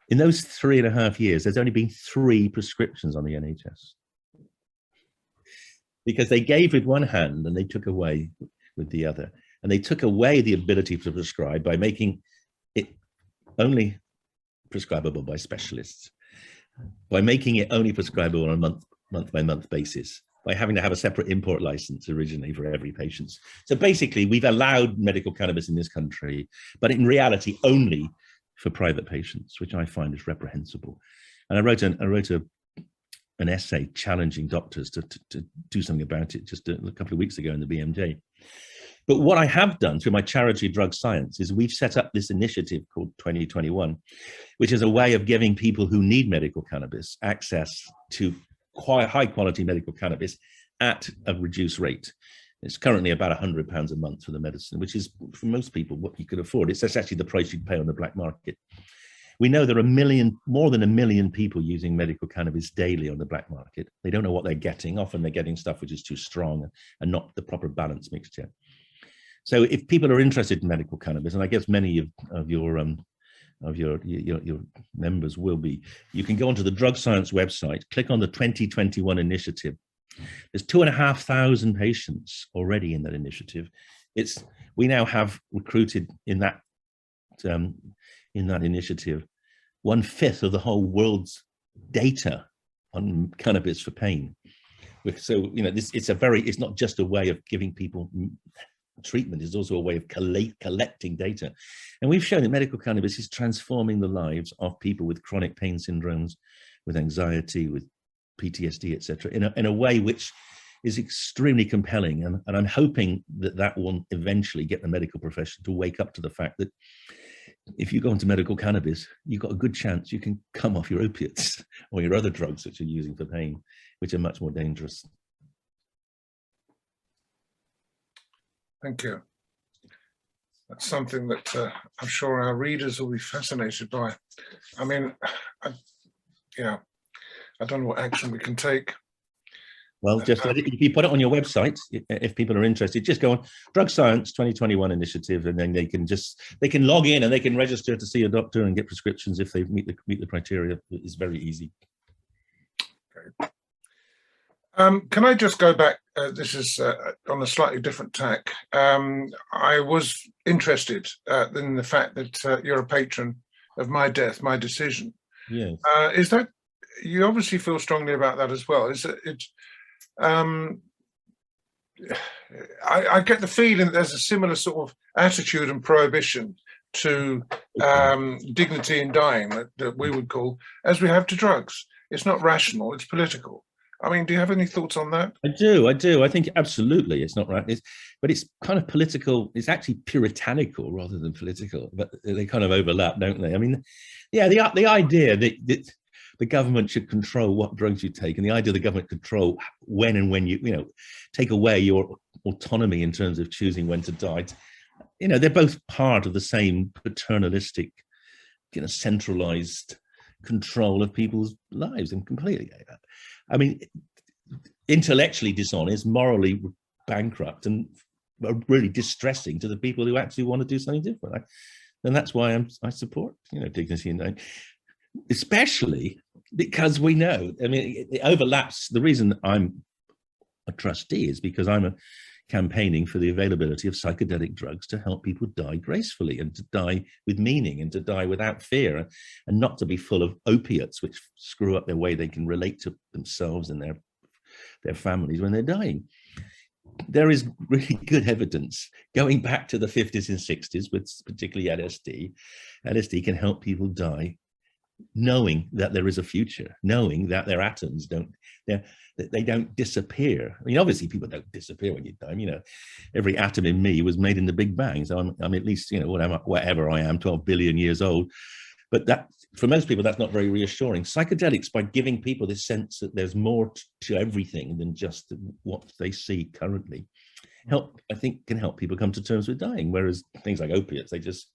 In those 3.5 years, there's only been 3 prescriptions on the NHS. Because they gave with one hand and they took away with the other. And they took away the ability to prescribe by making it only prescribable by specialists, by making it only prescribable on a month-by-month basis, by having to have a separate import license originally for every patient. So basically, we've allowed medical cannabis in this country, but in reality, only for private patients, which I find is reprehensible. And I wrote an essay challenging doctors to do something about it just a couple of weeks ago in the BMJ. But what I have done through my charity Drug Science is we've set up this initiative called 2021, which is a way of giving people who need medical cannabis access to quite high quality medical cannabis at a reduced rate. It's currently about £100 a month for the medicine, which is for most people what you could afford. It's actually the price you'd pay on the black market. We know there are more than 1 million people using medical cannabis daily on the black market. They don't know what they're getting. Often they're getting stuff which is too strong and not the proper balance mixture. So if people are interested in medical cannabis, and I guess many of your members will be, you can go onto the Drug Science website, click on the 2021 initiative. There's 2,500 patients already in that initiative. We now have recruited in that initiative 1/5 of the whole world's data on cannabis for pain. So it's not just a way of giving people treatment, is also a way of collecting data. And we've shown that medical cannabis is transforming the lives of people with chronic pain syndromes, with anxiety, with PTSD, etc., in a way which is extremely compelling. And I'm hoping that will eventually get the medical profession to wake up to the fact that if you go into medical cannabis, you've got a good chance you can come off your opiates or your other drugs that you're using for pain, which are much more dangerous. Thank you. That's something that I'm sure our readers will be fascinated by. I mean, I don't know what action we can take. Well, just if you put it on your website, if people are interested, just go on Drug Science 2021 initiative, and then they can log in and they can register to see a doctor and get prescriptions if they meet the criteria. It's very easy. Okay. Can I just go back? This is on a slightly different tack. I was interested in the fact that you're a patron of My Death, My Decision. Yes. Is that, you obviously feel strongly about that as well? Is it? I get the feeling that there's a similar sort of attitude and prohibition to dignity in dying that we would call, as we have to drugs. It's not rational, it's political. I mean, do you have any thoughts on that? I do. I think absolutely it's not right. But it's kind of political. It's actually puritanical rather than political, but they kind of overlap, don't they? I mean, yeah, the idea that the government should control what drugs you take, and the idea the government control when you take away your autonomy in terms of choosing when to die. They're both part of the same paternalistic, centralized control of people's lives, and completely. I mean, intellectually dishonest, morally bankrupt, and really distressing to the people who actually want to do something different. And that's why I support, dignity and dying, especially because we know, I mean, it overlaps. The reason I'm a trustee is because I'm campaigning for the availability of psychedelic drugs to help people die gracefully and to die with meaning and to die without fear, and not to be full of opiates which screw up their way they can relate to themselves and their families when they're dying. There is really good evidence going back to the 50s and 60s with particularly LSD. LSD can help people die knowing that there is a future, knowing that their atoms don't disappear. I mean, obviously people don't disappear when you die. Every atom in me was made in the Big Bang, so I'm at least, whatever I am, 12 billion years old. But that, for most people, that's not very reassuring. Psychedelics, by giving people this sense that there's more to everything than just what they see currently, I think can help people come to terms with dying. Whereas things like opiates, they just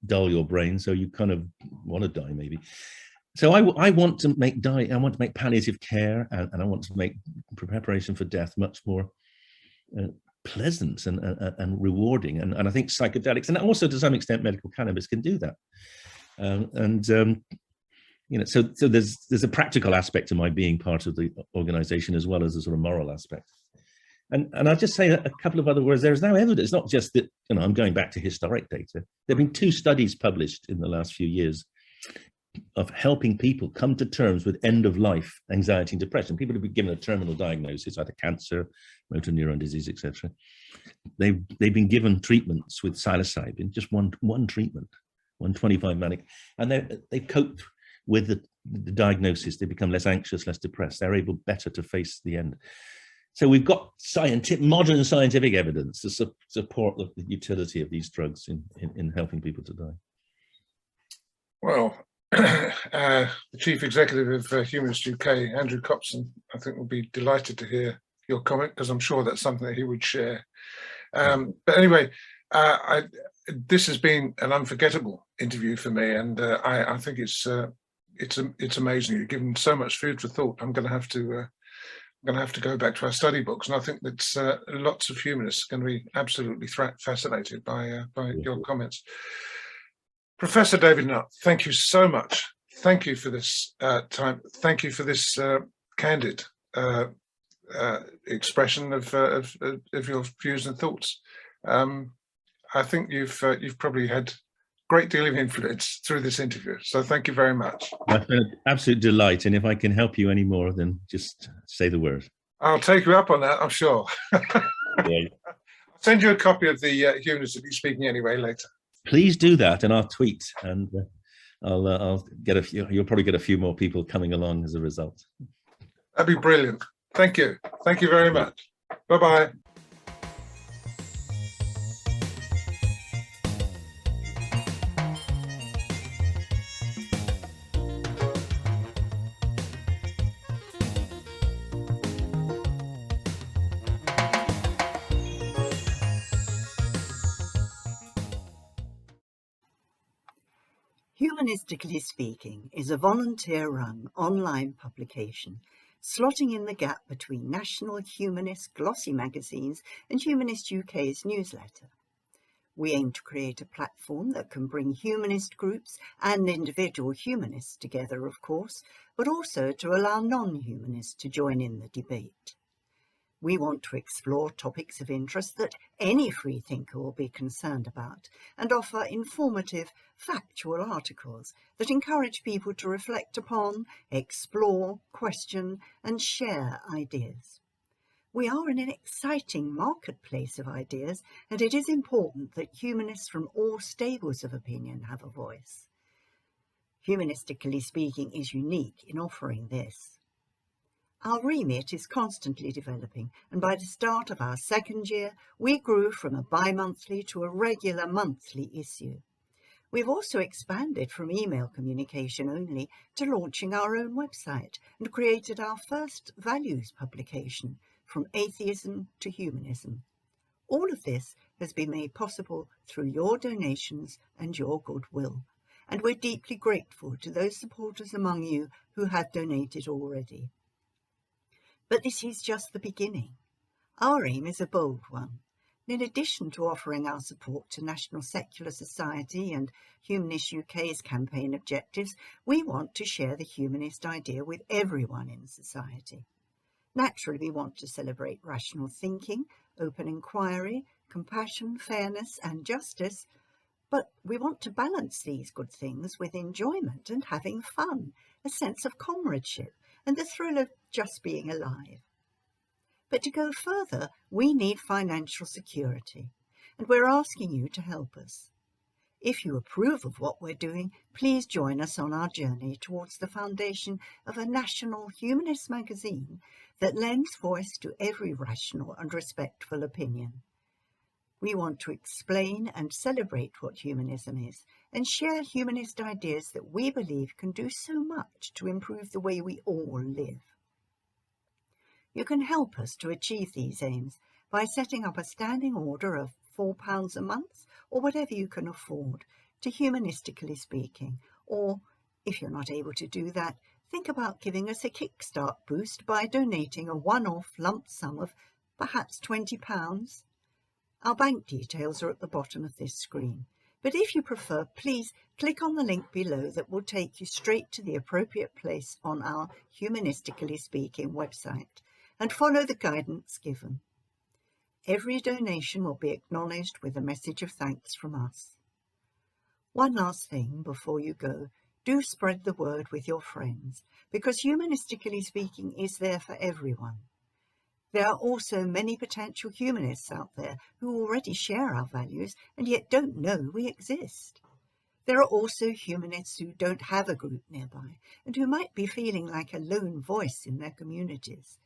dull your brain, so you kind of want to die maybe. So I want to make palliative care, and I want to make preparation for death much more pleasant and rewarding. And I think psychedelics, and also to some extent medical cannabis, can do that. So there's a practical aspect to my being part of the organization as well as a sort of moral aspect. And I'll just say a couple of other words. There's now evidence, not just that, I'm going back to historic data. There have been 2 studies published in the last few years of helping people come to terms with end-of-life anxiety and depression. People have been given a terminal diagnosis, either cancer, motor neuron disease, etc. They've been given treatments with psilocybin, just one treatment, 125 manic, and they've coped with the diagnosis. They become less anxious, less depressed. They're able better to face the end. So we've got modern scientific evidence to support the utility of these drugs in helping people to die. Well, the Chief Executive of Humanists UK, Andrew Copson, I think will be delighted to hear your comment, because I'm sure that's something that he would share. But anyway, this has been an unforgettable interview for me, and I think it's amazing. You've given so much food for thought. I'm going to have to go back to our study books, and I think that lots of humanists are going to be absolutely fascinated by your comments. Professor David Nutt, thank you so much. Thank you for this time. Thank you for this candid expression of your views and thoughts. I think you've probably had a great deal of influence through this interview. So thank you very much. It's been an absolute delight. And if I can help you any more, then just say the word. I'll take you up on that, I'm sure. Yeah. I'll send you a copy of the Humanistically Speaking anyway later. Please do that, and I'll tweet, and I'll get a few. You'll probably get a few more people coming along as a result. That'd be brilliant. Thank you. Thank you very much. Bye-bye. Humanistically Speaking is a volunteer-run online publication slotting in the gap between National Humanist glossy magazines and Humanist UK's newsletter. We aim to create a platform that can bring humanist groups and individual humanists together, of course, but also to allow non-humanists to join in the debate. We want to explore topics of interest that any freethinker will be concerned about and offer informative, factual articles that encourage people to reflect upon, explore, question, and share ideas. We are in an exciting marketplace of ideas, and it is important that humanists from all stables of opinion have a voice. Humanistically Speaking is unique in offering this. Our remit is constantly developing, and by the start of our second year, we grew from a bi-monthly to a regular monthly issue. We've also expanded from email communication only to launching our own website and created our first values publication, From Atheism to Humanism. All of this has been made possible through your donations and your goodwill, and we're deeply grateful to those supporters among you who have donated already. But this is just the beginning. Our aim is a bold one. In addition to offering our support to National Secular Society and Humanists UK's campaign objectives, we want to share the humanist idea with everyone in society. Naturally, we want to celebrate rational thinking, open inquiry, compassion, fairness and justice, but we want to balance these good things with enjoyment and having fun, a sense of comradeship and the thrill of just being alive. But to go further, we need financial security, and we're asking you to help us. If you approve of what we're doing, please join us on our journey towards the foundation of a national humanist magazine that lends voice to every rational and respectful opinion. We want to explain and celebrate what humanism is and share humanist ideas that we believe can do so much to improve the way we all live. You can help us to achieve these aims by setting up a standing order of £4 a month or whatever you can afford to Humanistically Speaking, or if you're not able to do that, think about giving us a kickstart boost by donating a one-off lump sum of perhaps £20. Our bank details are at the bottom of this screen, but if you prefer, please click on the link below that will take you straight to the appropriate place on our Humanistically Speaking website and follow the guidance given. Every donation will be acknowledged with a message of thanks from us. One last thing before you go, do spread the word with your friends, because Humanistically Speaking is there for everyone. There are also many potential humanists out there who already share our values and yet don't know we exist. There are also humanists who don't have a group nearby and who might be feeling like a lone voice in their communities.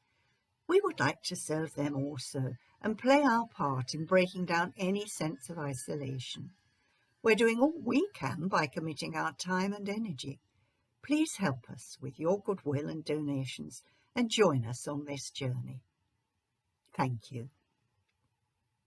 We would like to serve them also and play our part in breaking down any sense of isolation. We're doing all we can by committing our time and energy. Please help us with your goodwill and donations and join us on this journey. Thank you.